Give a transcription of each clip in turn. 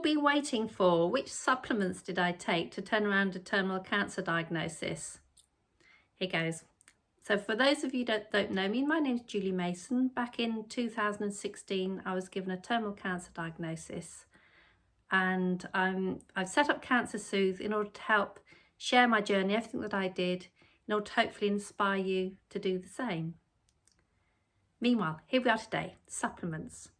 been waiting for, which supplements did I take to turn around a terminal cancer diagnosis? Here goes. So for those of you that don't know me, my name's Julie Mason. Back in 2016, I was given a terminal cancer diagnosis, and I've set up Cancer Soothe in order to help share my journey, everything that I did, in order to hopefully inspire you to do the same. Meanwhile, here we are today, supplements.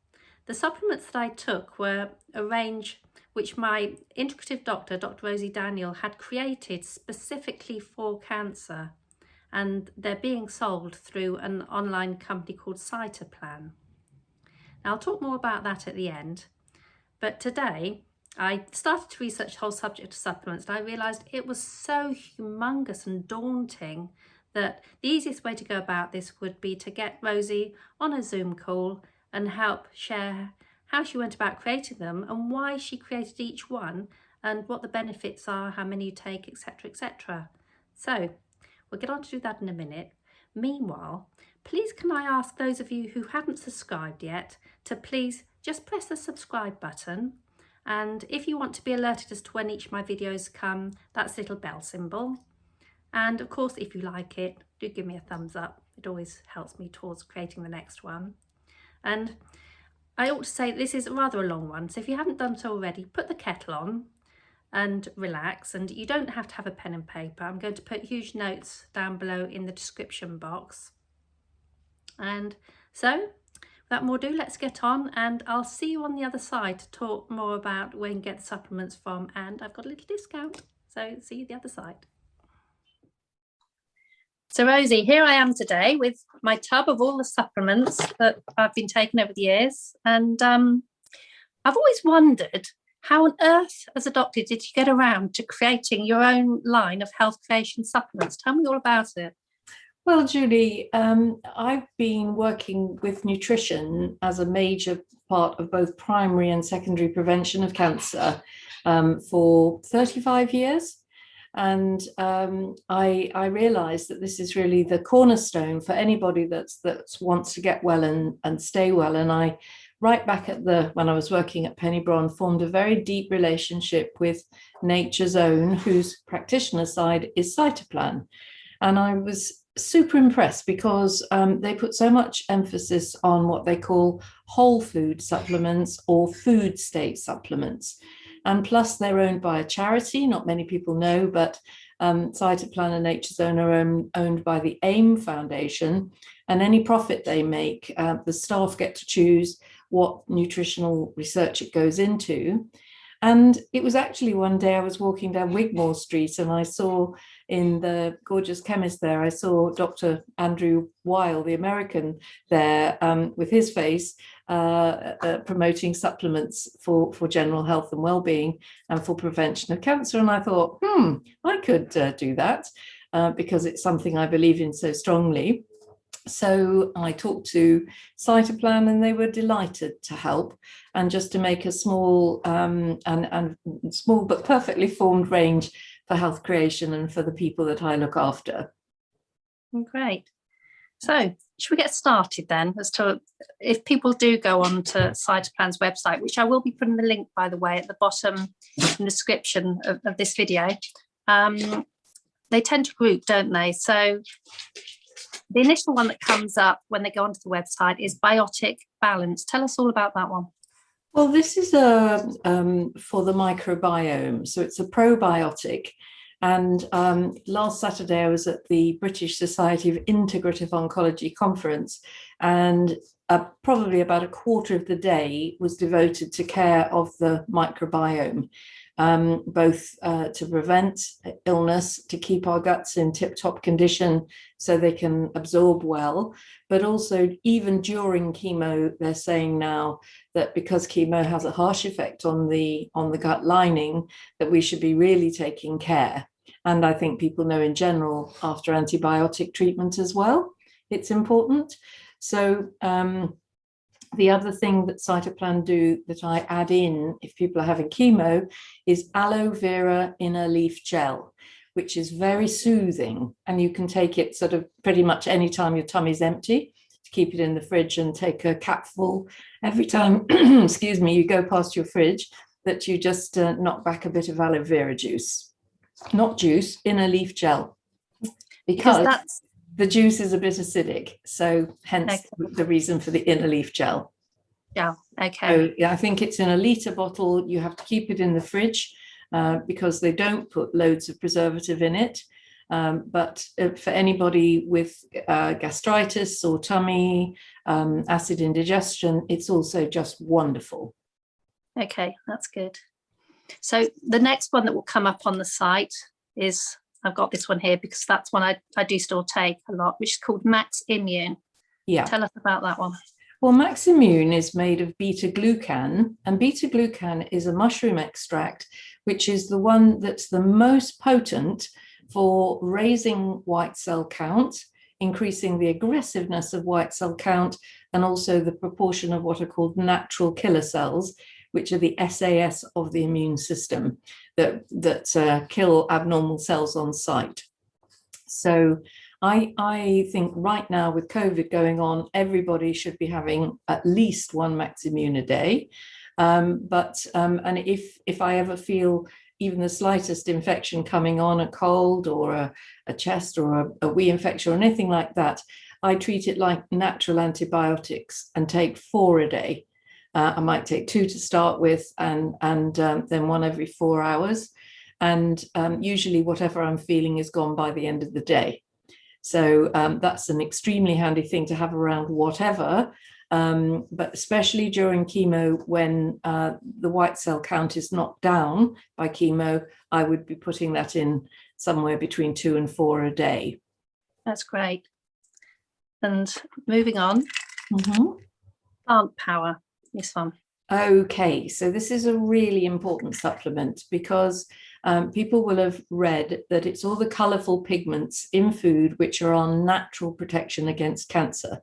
The supplements that I took were a range which my integrative doctor, Dr. Rosy Daniel, had created specifically for cancer, and they're being sold through an online company called Cytoplan. Now, I'll talk more about that at the end, but today I started to research the whole subject of supplements, and I realised it was so humongous and daunting that the easiest way to go about this would be to get Rosy on a Zoom call and help share how she went about creating them and why she created each one and what the benefits are, how many you take, etc., etc. So we'll get on to do that in a minute. Meanwhile, please can I ask those of you who haven't subscribed yet to please just press the subscribe button, and if you want to be alerted as to when each of my videos come, that's the little bell symbol. And of course, if you like it, do give me a thumbs up. It always helps me towards creating the next one. And I ought to say this is rather a long one, so if you haven't done so already, put the kettle on and relax, and you don't have to have a pen and paper. I'm going to put huge notes down below in the description box. And so, without more ado, let's get on, and I'll see you on the other side to talk more about where you can get the supplements from, and I've got a little discount, so see you the other side. So Rosy, here I am today with my tub of all the supplements that I've been taking over the years, and I've always wondered, how on earth, as a doctor, did you get around to creating your own line of health creation supplements? Tell me all about it. Well, Julie, I've been working with nutrition as a major part of both primary and secondary prevention of cancer for 35 years. And I realised that this is really the cornerstone for anybody that wants to get well and stay well. And I, right back when I was working at Penny-Bron, formed a very deep relationship with Nature's Own, whose practitioner side is Cytoplan. And I was super impressed because they put so much emphasis on what they call whole food supplements or food state supplements. And plus they're owned by a charity, not many people know, but Cytoplan and Nature's Own are owned by the AIM Foundation, and any profit they make, the staff get to choose what nutritional research it goes into. And it was actually one day I was walking down Wigmore Street and I saw in the gorgeous chemist there, I saw Dr. Andrew Weil, the American, there with his face promoting supplements for general health and well-being and for prevention of cancer. And I thought, I could do that because it's something I believe in so strongly. So I talked to Cytoplan and they were delighted to help, and just to make a small and small but perfectly formed range for health creation and for the people that I look after. Great. So should we get started then, as to if people do go on to Cytoplan's website, which I will be putting the link, by the way, at the bottom in the description of this video. They tend to group, don't they? So the initial one that comes up when they go onto the website is Biotic Balance. Tell us all about that one. Well, this is for the microbiome. So it's a probiotic. And last Saturday, I was at the British Society of Integrative Oncology conference, and probably about a quarter of the day was devoted to care of the microbiome, both to prevent illness, to keep our guts in tip-top condition so they can absorb well, but also even during chemo, they're saying now that because chemo has a harsh effect on the gut lining, that we should be really taking care. And I think people know in general after antibiotic treatment as well, it's important. So the other thing that Cytoplan do that I add in if people are having chemo is aloe vera inner leaf gel, which is very soothing, and you can take it sort of pretty much any time your tummy's empty, to keep it in the fridge and take a capful every time, excuse me, you go past your fridge. that you just knock back a bit of aloe vera juice, not juice, inner leaf gel, because the juice is a bit acidic. So hence the reason for the inner leaf gel. Yeah, okay. So yeah, I think it's in a litre bottle. You have to keep it in the fridge because they don't put loads of preservative in it. But for anybody with gastritis or tummy, acid indigestion, it's also just wonderful. Okay, that's good. So the next one that will come up on the site is, I've got this one here because that's one I do still take a lot, which is called Max Immune. Yeah. Tell us about that one. Well, Max Immune is made of beta-glucan, and beta-glucan is a mushroom extract, which is the one that's the most potent for raising white cell count, increasing the aggressiveness of white cell count, and also the proportion of what are called natural killer cells, which are the SAS of the immune system that kill abnormal cells on site. So I think right now with COVID going on, everybody should be having at least one Max Immune a day. And if I ever feel even the slightest infection coming on, a cold or a chest or a wee infection or anything like that, I treat it like natural antibiotics and take 4 a day. I might take 2 to start with and then 1 every 4 hours. And usually whatever I'm feeling is gone by the end of the day. So that's an extremely handy thing to have around whatever, but especially during chemo when the white cell count is knocked down by chemo, I would be putting that in somewhere between 2 and 4 a day. That's great. And moving on, plant power, this one. Okay, so this is a really important supplement because people will have read that it's all the colourful pigments in food which are our natural protection against cancer.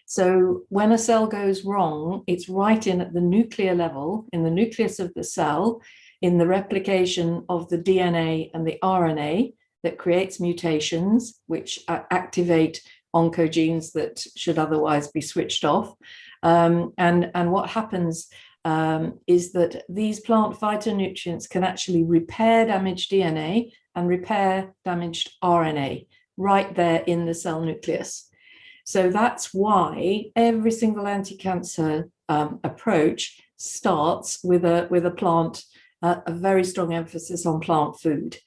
So when a cell goes wrong, it's right in at the nuclear level, in the nucleus of the cell, in the replication of the DNA and the RNA that creates mutations which activate oncogenes that should otherwise be switched off. And what happens is that these plant phytonutrients can actually repair damaged DNA and repair damaged RNA right there in the cell nucleus. So that's why every single anti-cancer approach starts with a plant, a very strong emphasis on plant food.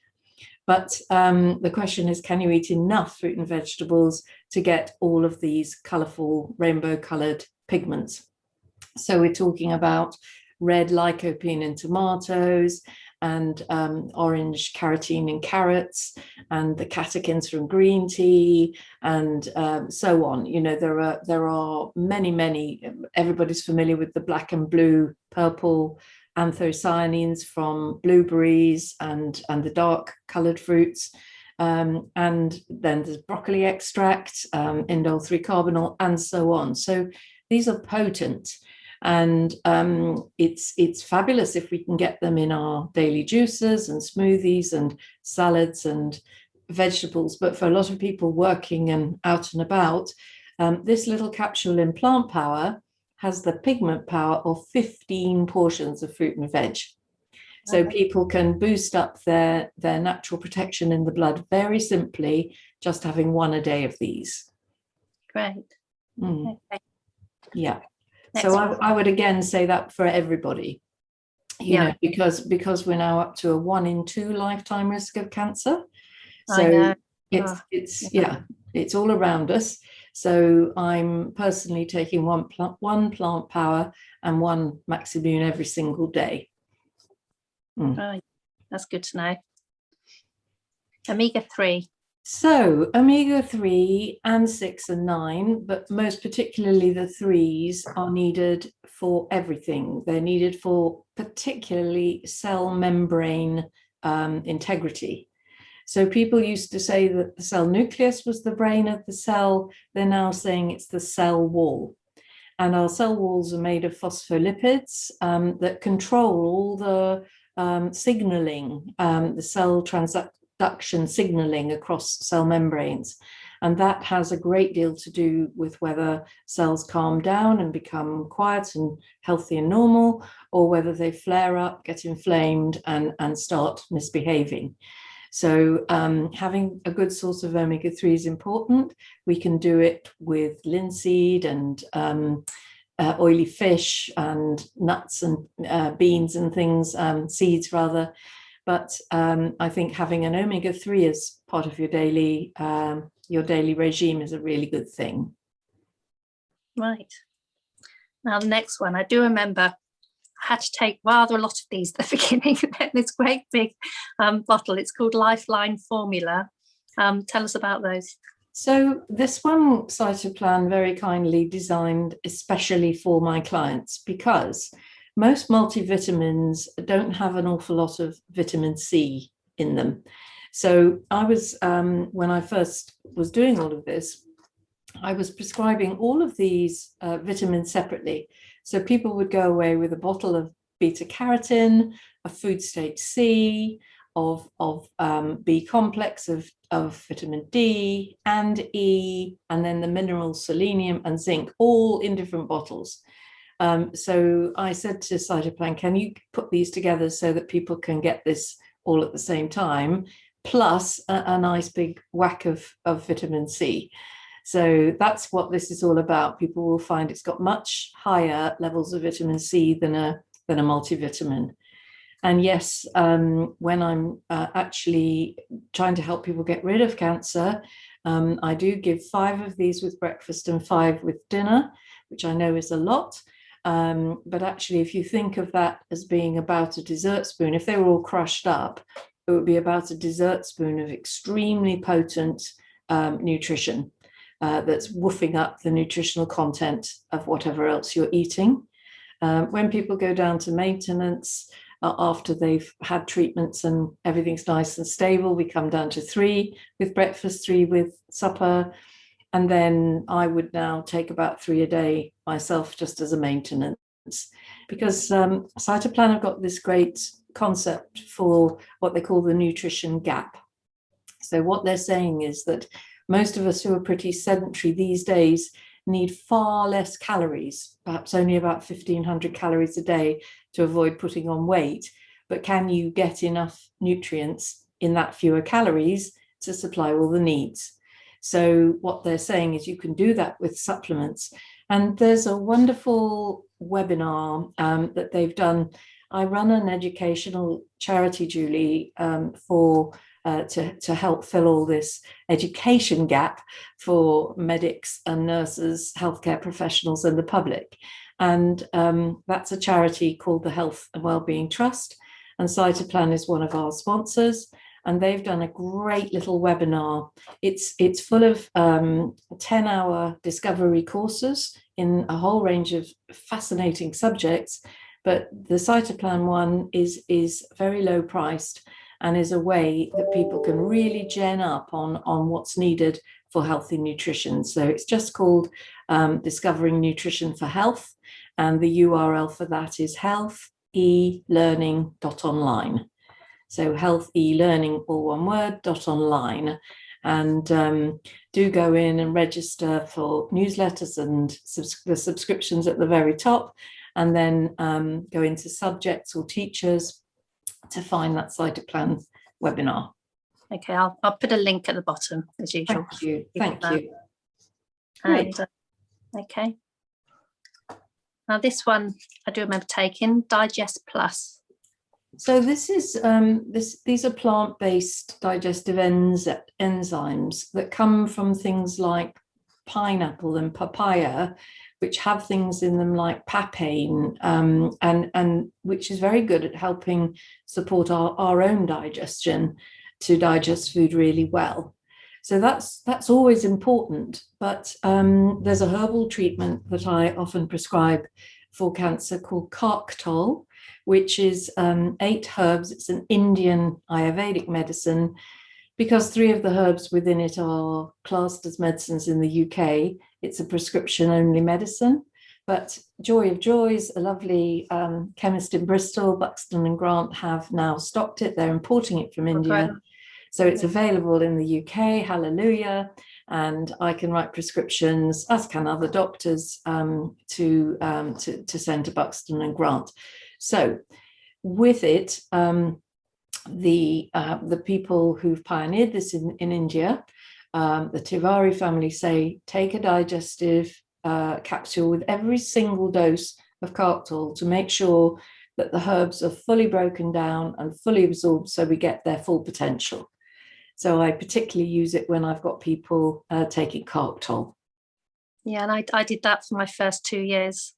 But the question is, can you eat enough fruit and vegetables to get all of these colourful, rainbow-coloured pigments? So we're talking about red lycopene in tomatoes and orange carotene in carrots and the catechins from green tea and so on. You know, there are many, everybody's familiar with the black and blue, purple anthocyanins from blueberries and the dark coloured fruits. And then there's broccoli extract, indole 3-carbinol, and so on. So these are potent, and it's fabulous if we can get them in our daily juices and smoothies and salads and vegetables. But for a lot of people working and out and about, this little capsule in Plant Power has the pigment power of 15 portions of fruit and veg. So people can boost up their natural protection in the blood very simply, just having 1 a day of these. Great. Okay. Yeah. Next so one. I would again say that for everybody, you know, because we're now up to a 1 in 2 lifetime risk of cancer. So it's all around us. So I'm personally taking one Plant Power and 1 Max Immune every single day. Right. That's good to know. Omega-3. So omega-3 and 6 and 9, but most particularly the 3s are needed for everything. They're needed for particularly cell membrane integrity. So people used to say that the cell nucleus was the brain of the cell. They're now saying it's the cell wall. And our cell walls are made of phospholipids that control all the signaling, the cell transduction signaling across cell membranes. And that has a great deal to do with whether cells calm down and become quiet and healthy and normal, or whether they flare up, get inflamed, and start misbehaving. So having a good source of omega-3 is important. We can do it with linseed and oily fish and nuts and beans and things, seeds rather. But I think having an omega-3 as part of your daily regime is a really good thing. Right. Now the next one, I do remember I had to take rather a lot of these at the beginning. This great big bottle. It's called Lifeline Formula. Tell us about those. So this one Cytoplan very kindly designed especially for my clients, because most multivitamins don't have an awful lot of vitamin C in them. So I was, when I first was doing all of this, I was prescribing all of these vitamins separately. So people would go away with a bottle of beta carotene, a food state C, of B complex, of vitamin D and E, and then the minerals selenium and zinc, all in different bottles. So I said to Cytoplan, can you put these together so that people can get this all at the same time, plus a nice big whack of vitamin C. So that's what this is all about. People will find it's got much higher levels of vitamin C than a multivitamin. And yes, when I'm actually trying to help people get rid of cancer, I do give 5 of these with breakfast and 5 with dinner, which I know is a lot. But actually, if you think of that as being about a dessert spoon, if they were all crushed up, it would be about a dessert spoon of extremely potent nutrition that's woofing up the nutritional content of whatever else you're eating. When people go down to maintenance, after they've had treatments and everything's nice and stable, we come down to 3 with breakfast, 3 with supper. And then I would now take about 3 a day myself, just as a maintenance, because Cytoplan have got this great concept for what they call the nutrition gap. So what they're saying is that most of us who are pretty sedentary these days need far less calories, perhaps only about 1,500 calories a day, to avoid putting on weight. But can you get enough nutrients in that fewer calories to supply all the needs? So what they're saying is you can do that with supplements. And there's a wonderful webinar that they've done. I run an educational charity, Julie, to help fill all this education gap for medics and nurses, healthcare professionals, and the public. And that's a charity called the Health and Wellbeing Trust. And Cytoplan is one of our sponsors. And they've done a great little webinar. It's full of 10-hour discovery courses in a whole range of fascinating subjects. But the Cytoplan one is very low priced and is a way that people can really gen up on what's needed for healthy nutrition. So it's just called Discovering Nutrition for Health. And the URL for that is healthelearning.online. So health e-learning, all one word, .online. And do go in and register for newsletters and the subscriptions at the very top, and then go into subjects or teachers to find that Cytoplan webinar. Okay, I'll put a link at the bottom as usual. Thank you. Thank you. And, okay. Now this one I do remember taking, Digest Plus. So this is these are plant-based digestive enzymes that come from things like pineapple and papaya, which have things in them like papain, and which is very good at helping support our own digestion to digest food really well. So that's always important. But there's a herbal treatment that I often prescribe for cancer called Karktol, which is 8 herbs. It's an Indian Ayurvedic medicine. Because 3 of the herbs within it are classed as medicines in the UK, it's a prescription-only medicine. But Joy of Joys, a lovely chemist in Bristol, Buxton and Grant, have now stocked it. They're importing it from India. So it's available in the UK, hallelujah, and I can write prescriptions, as can other doctors, to send to Buxton and Grant. So with it, the people who've pioneered this in India, the Tiwari family, say take a digestive capsule with every single dose of Cartol to make sure that the herbs are fully broken down and fully absorbed so we get their full potential. So I particularly use it when I've got people taking Cartol. Yeah, and I did that for my first 2 years.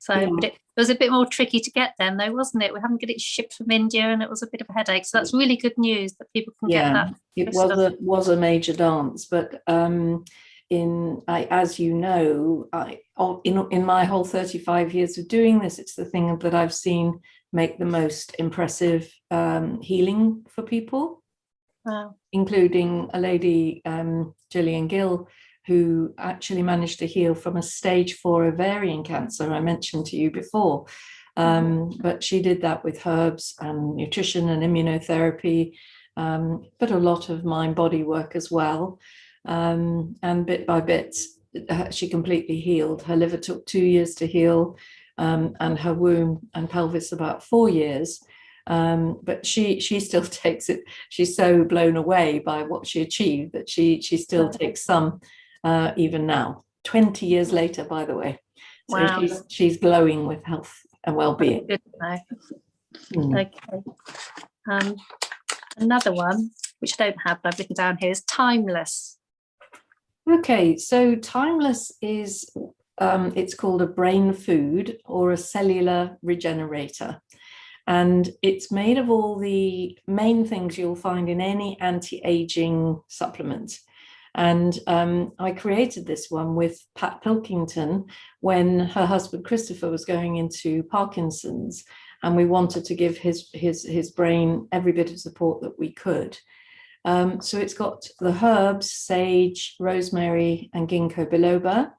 So Yeah. but it was a bit more tricky to get then, though, wasn't it? We haven't got it shipped from India, and it was a bit of a headache. So that's really good news that people can get that. It was a major dance, but as you know, in my whole 35 years of doing this, it's the thing that I've seen make the most impressive healing for people. Wow. Including a lady, Gillian Gill, who actually managed to heal from a stage 4 ovarian cancer I mentioned to you before. But she did that with herbs and nutrition and immunotherapy, but a lot of mind-body work as well. And bit by bit, she completely healed. Her liver took 2 years to heal, and her womb and pelvis about 4 years. But she still takes it. She's so blown away by what she achieved that she still takes some even now, 20 years later, by the way. So wow. she's glowing with health and well-being. Good to know. Okay. Another one, which I don't have, but I've written down here, is timeless. Okay, so timeless is, it's called a brain food or a cellular regenerator. And it's made of all the main things you'll find in any anti-aging supplement. And I created this one with Pat Pilkington when her husband Christopher was going into Parkinson's, and we wanted to give his brain every bit of support that we could. So it's got the herbs, sage, rosemary, and ginkgo biloba.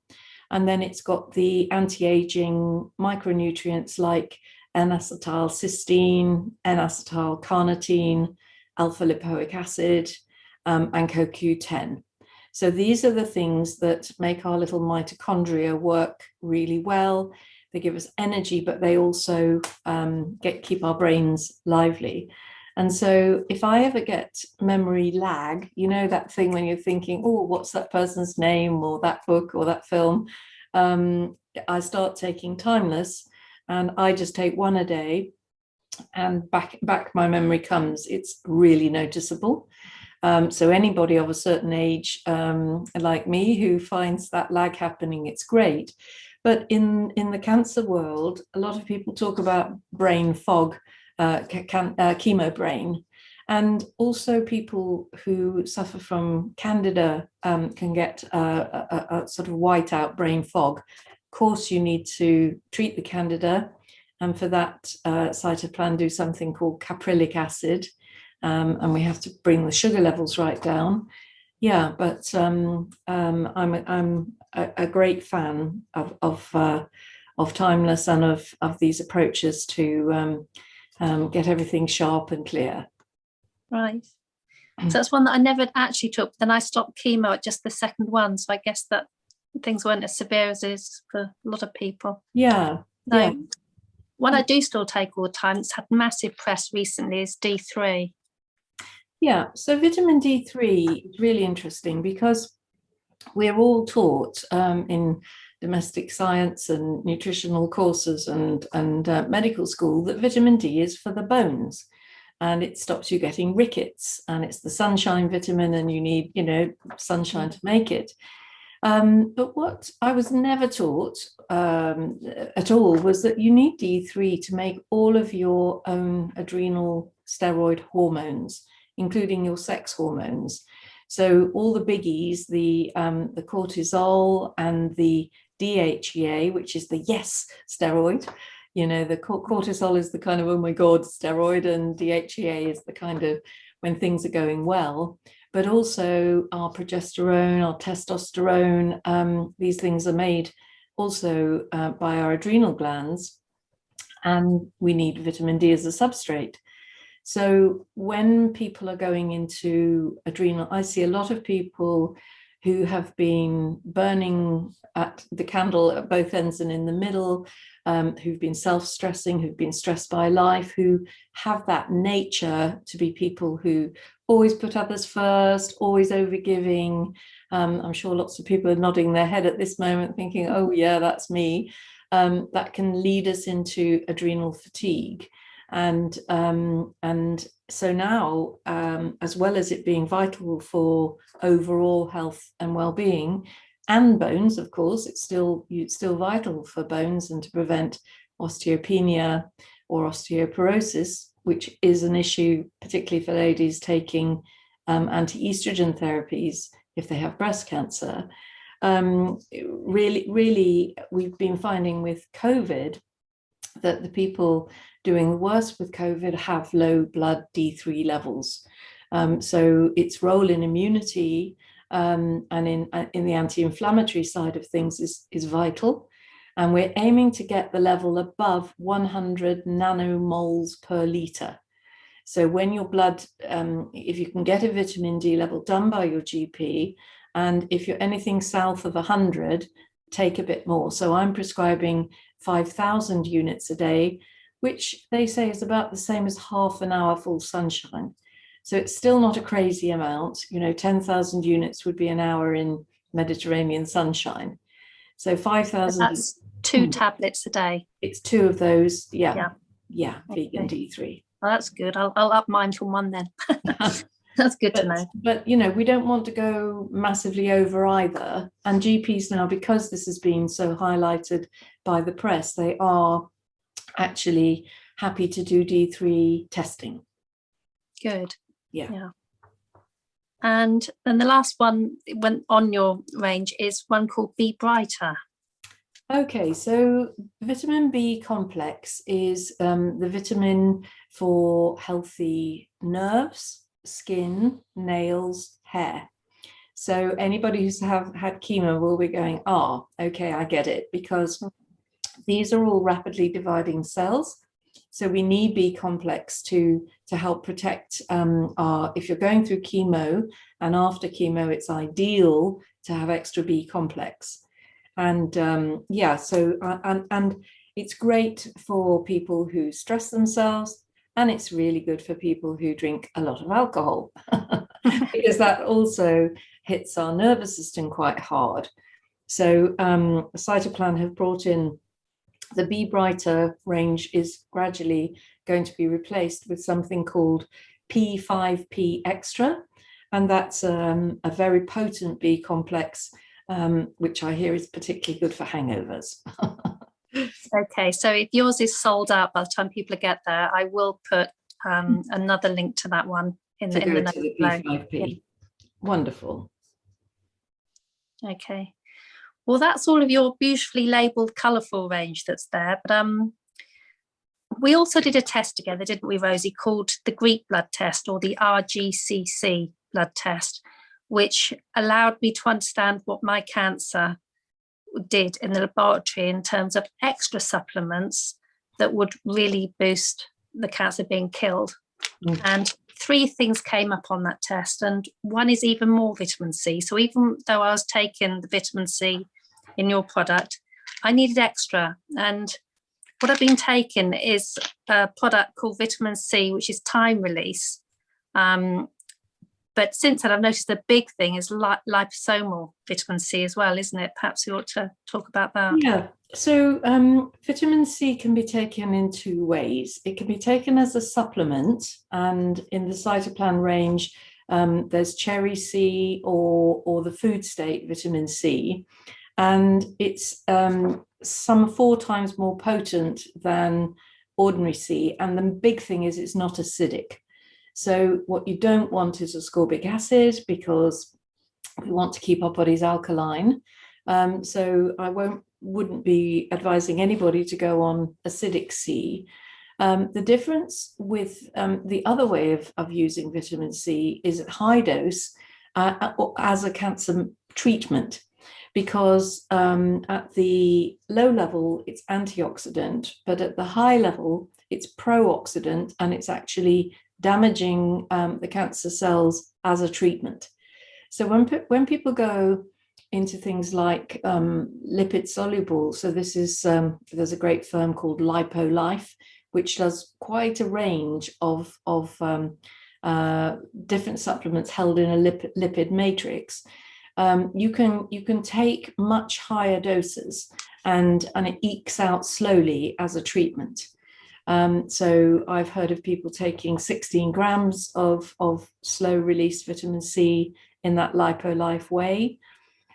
And then it's got the anti-aging micronutrients like N-acetylcysteine, N-acetylcarnitine, alpha-lipoic acid, and CoQ10. So these are the things that make our little mitochondria work really well. They give us energy, but they also keep our brains lively. And so if I ever get memory lag, you know, that thing when you're thinking, oh, what's that person's name or that book or that film? I start taking Timeless, and I just take one a day, and back my memory comes. It's really noticeable. So anybody of a certain age, like me, who finds that lag happening, it's great. But in the cancer world, a lot of people talk about brain fog, chemo brain, and also people who suffer from candida can get a sort of whiteout brain fog. Of course, you need to treat the candida, and for that, cytoplan do something called caprylic acid, and we have to bring the sugar levels right down. Yeah, but I'm a great fan of Timeless and of these approaches to get everything sharp and clear. Right. So that's one that I never actually took. Then I stopped chemo at just the second one. So I guess that things weren't as severe as is for a lot of people. Yeah. So yeah. What I do still take all the time, it's had massive press recently, is D3. Yeah, so vitamin D3 is really interesting because we're all taught in domestic science and nutritional courses and medical school that vitamin D is for the bones, and it stops you getting rickets, and it's the sunshine vitamin, and you need, sunshine to make it. But what I was never taught at all was that you need D3 to make all of your own adrenal steroid hormones, including your sex hormones. So all the biggies, the cortisol and the DHEA, which is the yes steroid, the cortisol is the kind of, oh my God, steroid, and DHEA is the kind of when things are going well. But also our progesterone, our testosterone, these things are made also by our adrenal glands, and we need vitamin D as a substrate. So when people are going into adrenal, I see a lot of people who have been burning at the candle at both ends and in the middle, who've been self-stressing, who've been stressed by life, who have that nature to be people who always put others first, always overgiving. I'm sure lots of people are nodding their head at this moment thinking, oh yeah, that's me. That can lead us into adrenal fatigue. And so now, as well as it being vital for overall health and well-being, and bones, of course, it's still vital for bones and to prevent osteopenia or osteoporosis, which is an issue, particularly for ladies taking anti-estrogen therapies if they have breast cancer. Really, we've been finding with COVID that the people doing the worst with COVID have low blood D3 levels. So its role in immunity and in the anti-inflammatory side of things is vital. And we're aiming to get the level above 100 nanomoles per litre. So when your blood, if you can get a vitamin D level done by your GP, and if you're anything south of 100, take a bit more. So I'm prescribing 5,000 units a day, which they say is about the same as half an hour full sunshine. So it's still not a crazy amount. 10,000 units would be an hour in Mediterranean sunshine. So 5,000. That's 2 tablets a day. It's 2 of those. Yeah. Okay. Vegan D3. Well, that's good. I'll up mine from 1 then. That's good to know. But we don't want to go massively over either. And GPs now, because this has been so highlighted by the press, they are actually happy to do D3 testing. Good. Yeah. And then the last one on your range is one called Be Brighter. Okay, so vitamin B complex is the vitamin for healthy nerves, skin, nails, hair. So anybody who's had chemo will be going, okay, I get it, because these are all rapidly dividing cells. So we need B complex to help protect if you're going through chemo, and after chemo, it's ideal to have extra B complex. And and it's great for people who stress themselves, and it's really good for people who drink a lot of alcohol, because that also hits our nervous system quite hard. So Cytoplan have brought in the Be Brighter range is gradually going to be replaced with something called P5P Extra, and that's a very potent B complex, which I hear is particularly good for hangovers. Okay, so if yours is sold out by the time people get there, I will put another link to that one in the notes below. P5P. Yeah. Wonderful. Okay. Well, that's all of your beautifully labelled colourful range that's there. But we also did a test together, didn't we, Rosie, called the Greek blood test, or the RGCC blood test, which allowed me to understand what my cancer did in the laboratory in terms of extra supplements that would really boost the cancer being killed. And 3 things came up on that test, and one is even more vitamin C. So even though I was taking the vitamin C in your product, I needed extra. And what I've been taking is a product called vitamin C, which is time release. But since then, I've noticed the big thing is liposomal vitamin C as well, isn't it? Perhaps we ought to talk about that. Yeah. So vitamin C can be taken in 2 ways. It can be taken as a supplement, and in the Cytoplan range, there's cherry C or the food state vitamin C, and it's some 4 times more potent than ordinary C. And the big thing is it's not acidic. So what you don't want is ascorbic acid, because we want to keep our bodies alkaline. So I wouldn't be advising anybody to go on acidic C. The difference with the other way of using vitamin C is at high dose as a cancer treatment, because at the low level, it's antioxidant, but at the high level, it's pro-oxidant, and it's actually damaging the cancer cells as a treatment. So when people go into things like lipid soluble, so this is there's a great firm called LipoLife, which does quite a range of different supplements held in a lipid matrix. You can take much higher doses, and it ekes out slowly as a treatment. So I've heard of people taking 16 grams of slow release vitamin C in that LipoLife way.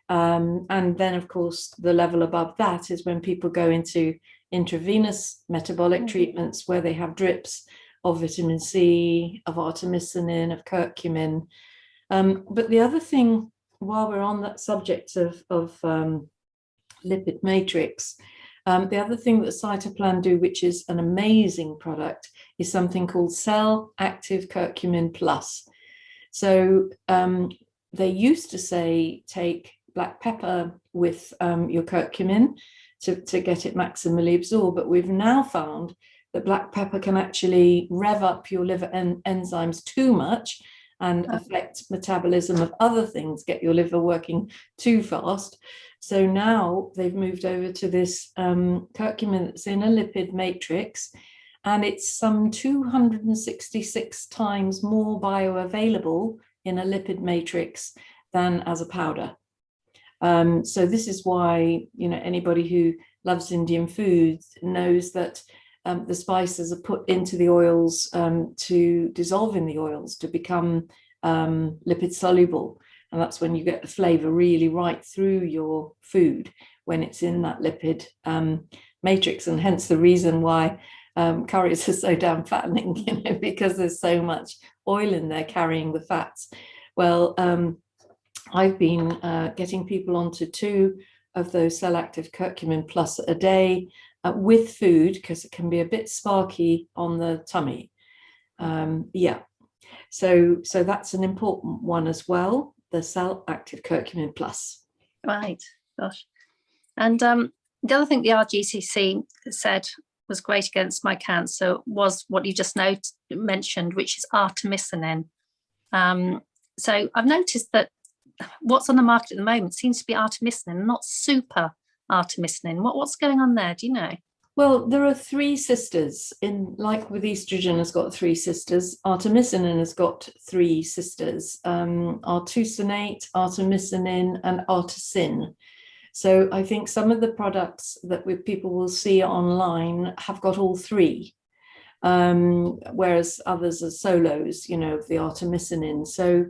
And then, of course, the level above that is when people go into intravenous metabolic treatments where they have drips of vitamin C, of artemisinin, of curcumin. But the other thing, while we're on that subject of lipid matrix, the other thing that Cytoplan do, which is an amazing product, is something called Cell Active Curcumin Plus. So they used to say take black pepper with your curcumin to get it maximally absorbed, but we've now found that black pepper can actually rev up your liver enzymes too much and affect metabolism of other things, get your liver working too fast. So now they've moved over to this curcumin that's in a lipid matrix, and it's some 266 times more bioavailable in a lipid matrix than as a powder. So this is why, anybody who loves Indian food knows that the spices are put into the oils to dissolve in the oils to become lipid soluble. And that's when you get the flavor really right through your food when it's in that lipid matrix. And hence the reason why curries are so damn fattening, because there's so much oil in there carrying the fats. Well, I've been getting people onto 2 of those Cell Active Curcumin Plus a day with food, because it can be a bit sparky on the tummy. So that's an important one as well, the Cell Active Curcumin Plus. Right, gosh. And the other thing the RGCC said was great against my cancer was what you just mentioned, which is artemisinin. So I've noticed that what's on the market at the moment seems to be artemisinin, not super artemisinin. What's going on there? Do you know? Well, there are 3 sisters like with estrogen has got 3 sisters. Artemisinin has got 3 sisters, artesunate, artemisinin, and artesin. So I think some of the products that people will see online have got all 3, whereas others are solos, of the artemisinin. So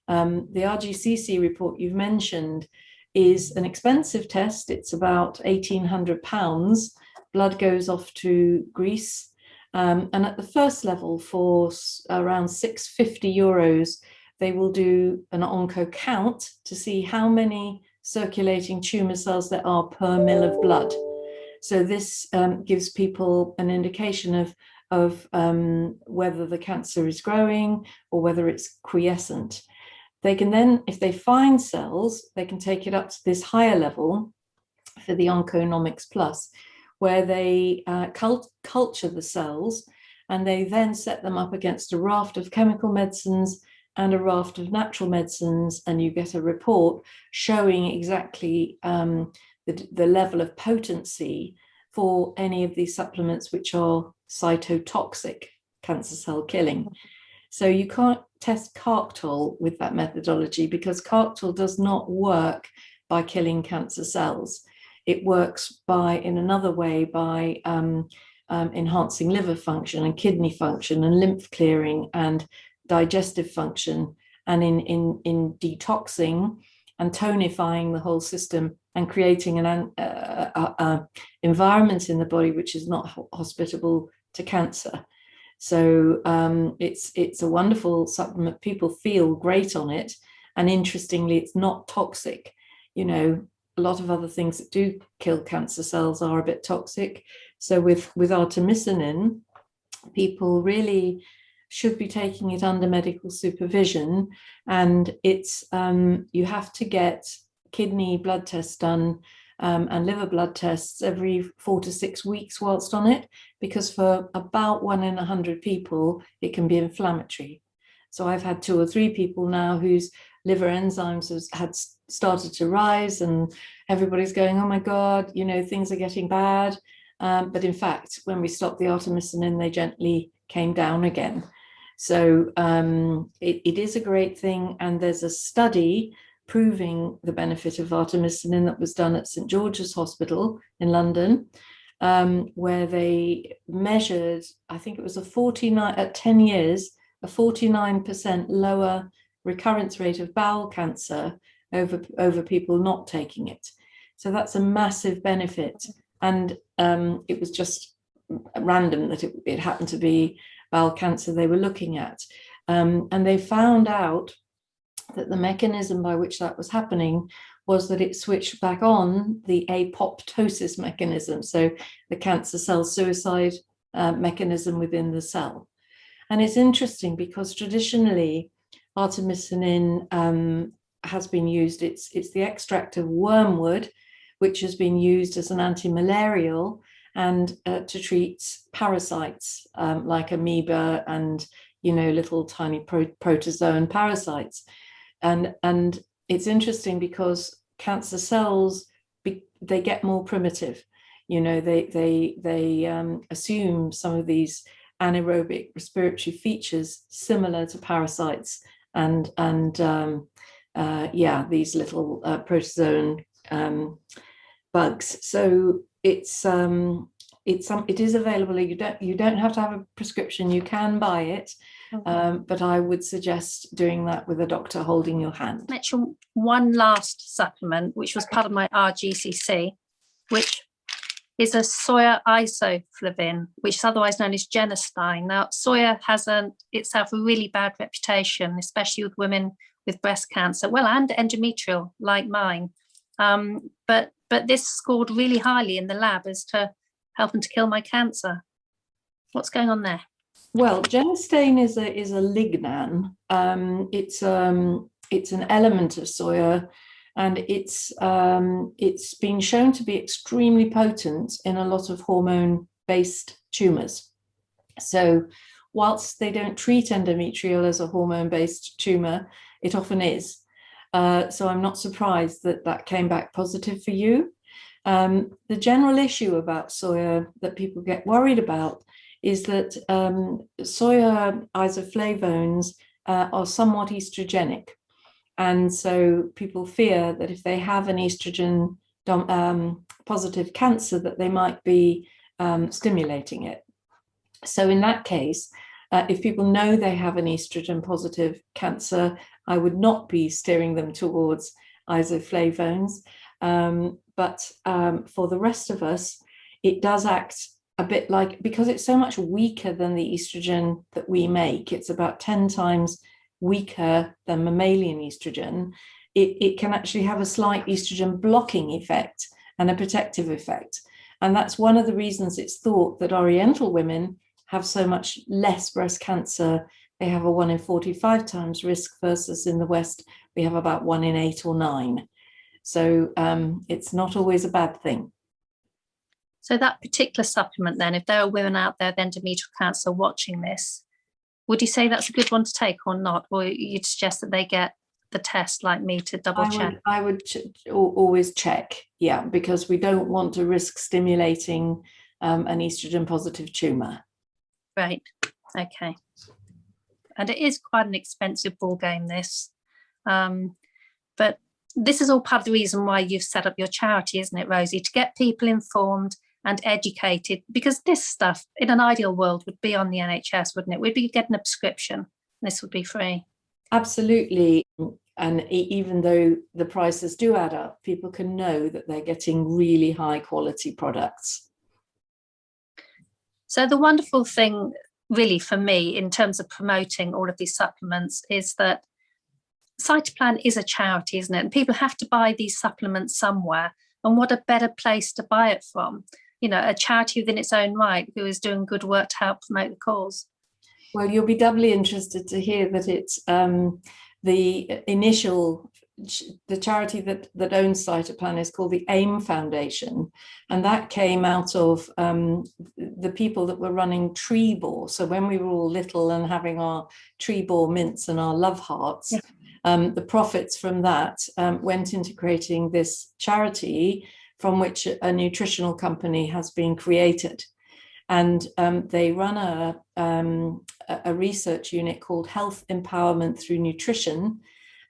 the RGCC report you've mentioned is an expensive test. It's about £1,800. Blood goes off to Greece. And at the first level, for around €650, they will do an onco count to see how many circulating tumor cells there are per mil of blood. So this gives people an indication of whether the cancer is growing or whether it's quiescent. They can then, if they find cells, they can take it up to this higher level for the Onconomics Plus, where they culture the cells, and they then set them up against a raft of chemical medicines and a raft of natural medicines, and you get a report showing exactly the level of potency for any of these supplements which are cytotoxic, cancer cell killing. So you can't test Carctol with that methodology, because Carctol does not work by killing cancer cells. It works in another way by enhancing liver function and kidney function and lymph clearing and digestive function, and in detoxing and tonifying the whole system and creating an environment in the body which is not hospitable to cancer. So it's a wonderful supplement. People feel great on it, and interestingly, it's not toxic. A lot of other things that do kill cancer cells are a bit toxic. So with artemisinin, people really should be taking it under medical supervision, and it's you have to get kidney blood tests done and liver blood tests every 4 to 6 weeks whilst on it, because for about 1 in 100 people, it can be inflammatory. So I've had 2 or 3 people now whose liver enzymes had started to rise, and everybody's going, oh my God, things are getting bad. But in fact, when we stopped the artemisinin, they gently came down again. So it is a great thing. And there's a study proving the benefit of artemisinin that was done at St. George's Hospital in London, where they measured, I think it was at 10 years, a 49% lower recurrence rate of bowel cancer over people not taking it. So that's a massive benefit. And it was just random that it happened to be bowel cancer they were looking at. And they found out that the mechanism by which that was happening was that it switched back on the apoptosis mechanism, so the cancer cell suicide mechanism within the cell. And it's interesting because traditionally artemisinin has been used, it's the extract of wormwood, which has been used as an anti-malarial and to treat parasites like amoeba and little tiny protozoan parasites. And it's interesting because cancer cells, they get more primitive. They assume some of these anaerobic respiratory features similar to parasites and these little protozoan bugs. So it is available. You don't have to have a prescription. You can buy it, but I would suggest doing that with a doctor holding your hand. Mention one last supplement, which was part of my RGCC, which is a soya isoflavin, which is otherwise known as genistein. Now, soya has itself a really bad reputation, especially with women with breast cancer, and endometrial, like mine. But this scored really highly in the lab as to helping to kill my cancer. What's going on there? Well, genistein is a lignan. It's an element of soya, and it's been shown to be extremely potent in a lot of hormone-based tumors. So whilst they don't treat endometrial as a hormone-based tumor, it often is. So I'm not surprised that came back positive for you. The general issue about soya that people get worried about is that soya isoflavones are somewhat estrogenic. And so people fear that if they have an estrogen positive cancer, that they might be stimulating it. So in that case, if people know they have an estrogen positive cancer, I would not be steering them towards isoflavones. But for the rest of us, it does act a bit like, because it's so much weaker than the estrogen that we make, it's about 10 times weaker than mammalian estrogen, it can actually have a slight estrogen blocking effect and a protective effect. And that's one of the reasons it's thought that Oriental women have so much less breast cancer. They have a 1 in 45 times risk versus in the West, we have about 1 in 8 or 9. So it's not always a bad thing. So that particular supplement then, if there are women out there with endometrial cancer watching this, would you say that's a good one to take or not? Or you'd suggest that they get the test like me to double check? I would always check, yeah, because we don't want to risk stimulating an estrogen positive tumour. Right, okay. And it is quite an expensive ball game, this. But this is all part of the reason why you've set up your charity, isn't it, Rosie? To get people informed and educated, because this stuff in an ideal world would be on the NHS, wouldn't it? We'd be getting a prescription. This would be free. Absolutely. And even though the prices do add up, people can know that they're getting really high quality products. So the wonderful thing really for me in terms of promoting all of these supplements is that Cytoplan is a charity, isn't it? And people have to buy these supplements somewhere. And what a better place to buy it from? You know, a charity within its own right who is doing good work to help promote the cause. Well, you'll be doubly interested to hear that it's the initial the charity that owns Cytoplan is called the AIM Foundation, and that came out of the people that were running Trebor. So when we were all little and having our Trebor mints and our love hearts, the profits from that went into creating this charity from which a nutritional company has been created. And they run a research unit called Health Empowerment Through Nutrition.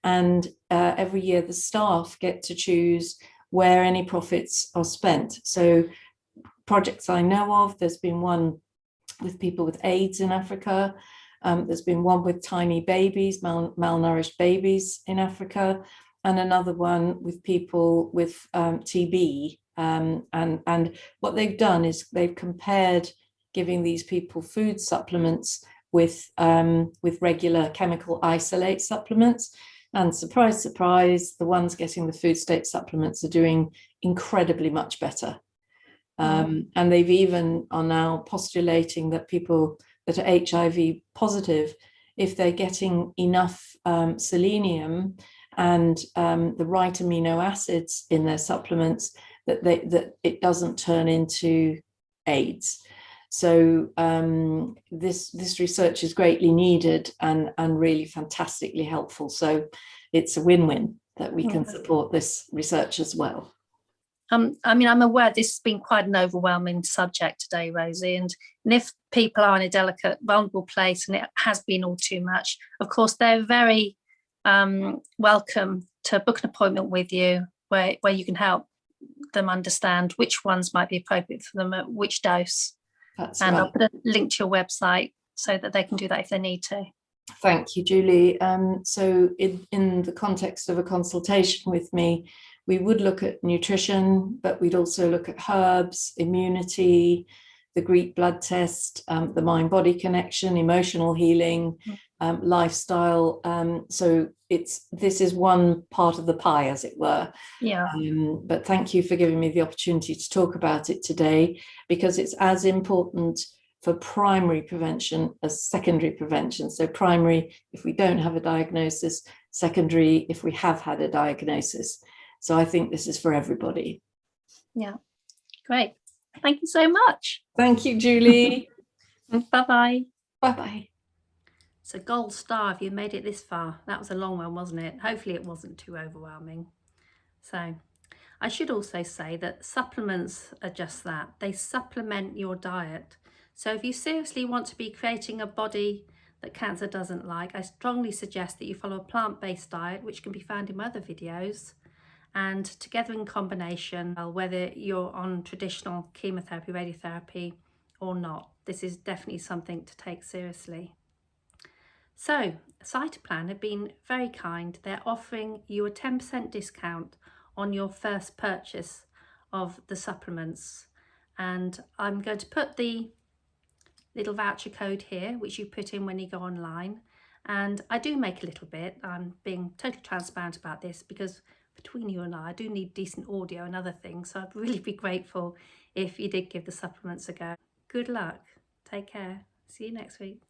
And every year the staff get to choose where any profits are spent. So projects I know of, there's been one with people with AIDS in Africa. There's been one with tiny babies, malnourished babies in Africa, and another one with people with TB. And what they've done is they've compared giving these people food supplements with regular chemical isolate supplements. And surprise, surprise, the ones getting the food state supplements are doing incredibly much better. And they've even are now postulating that people that are HIV positive, if they're getting enough selenium and the right amino acids in their supplements, that it doesn't turn into AIDS. So this research is greatly needed and really fantastically helpful. So it's a win-win that we can support this research as well. I mean, I'm aware this has been quite an overwhelming subject today, Rosie, and if people are in a delicate, vulnerable place and it has been all too much, of course, they're very welcome to book an appointment with you where you can help them understand which ones might be appropriate for them at which dose. That's and right. I'll put a link to your website so that they can do that if they need to. Thank you, Julie. So in the context of a consultation with me, we would look at nutrition, but we'd also look at herbs, immunity, the Greek blood test, the mind-body connection, emotional healing, lifestyle. So this is one part of the pie, as it were. Yeah. But thank you for giving me the opportunity to talk about it today, because it's as important for primary prevention as secondary prevention. So primary, if we don't have a diagnosis; secondary, if we have had a diagnosis. So I think this is for everybody. Yeah, great. Thank you so much. Thank you, Julie. Bye-bye. Bye-bye. So gold star if you made it this far. That was a long one, wasn't it? Hopefully it wasn't too overwhelming. So I should also say that supplements are just that. They supplement your diet. So if you seriously want to be creating a body that cancer doesn't like, I strongly suggest that you follow a plant-based diet, which can be found in my other videos. And together in combination, whether you're on traditional chemotherapy, radiotherapy or not, this is definitely something to take seriously. So Cytoplan have been very kind. They're offering you a 10% discount on your first purchase of the supplements. And I'm going to put the little voucher code here, which you put in when you go online. And I do make a little bit. I'm being totally transparent about this because between you and I do need decent audio and other things. So I'd really be grateful if you did give the supplements a go. Good luck. Take care. See you next week.